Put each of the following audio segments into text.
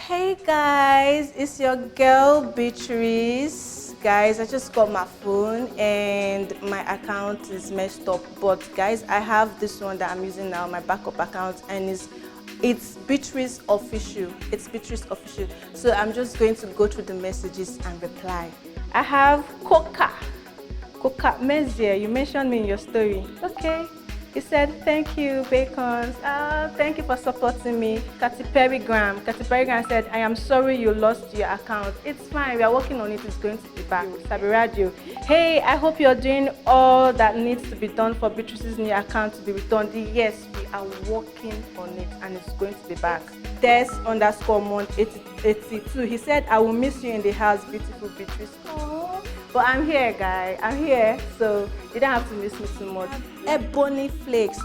Hey guys, it's your girl Beatrice. Guys, I just got my phone and my account is messed up. But guys, I have this one that I'm using now, my backup account, and it's Beatrice official. It's Beatrice official. So I'm just going to go through the messages and reply. I have Coca Mezier, you mentioned me in your story. Okay. He said, thank you, Bacons. Thank you for supporting me. Katy Perry Graham said, I am sorry you lost your account. It's fine, we are working on it. It's going to be back. Sabi Radio. Hey, I hope you're doing all that needs to be done for Beatrice's new account to be returned. Yes, we are working on it and it's going to be back. Des_month82. He said, I will miss you in the house, beautiful Beatrice. Aww. But I'm here, guy. I'm here, so you don't have to miss me too much. Ebony Flakes.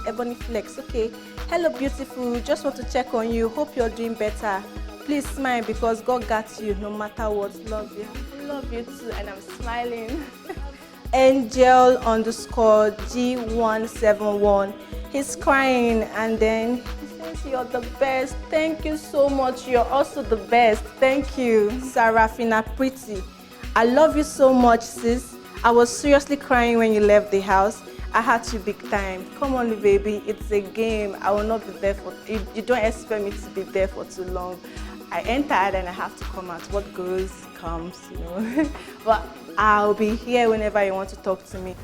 Okay. Hello, beautiful. Just want to check on you. Hope you're doing better. Please smile because God got you no matter what. Love you. Love you too, and I'm smiling. Angel_G171. He's crying, and then he says, you're the best. Thank you so much. You're also the best. Thank you, Sarafina Pretty. I love you so much, sis. I was seriously crying when you left the house. I had you big time. Come on, baby. It's a game. I will not be there for you. You don't expect me to be there for too long. I entered and I have to come out. What goes comes, you know. But I'll be here whenever you want to talk to me.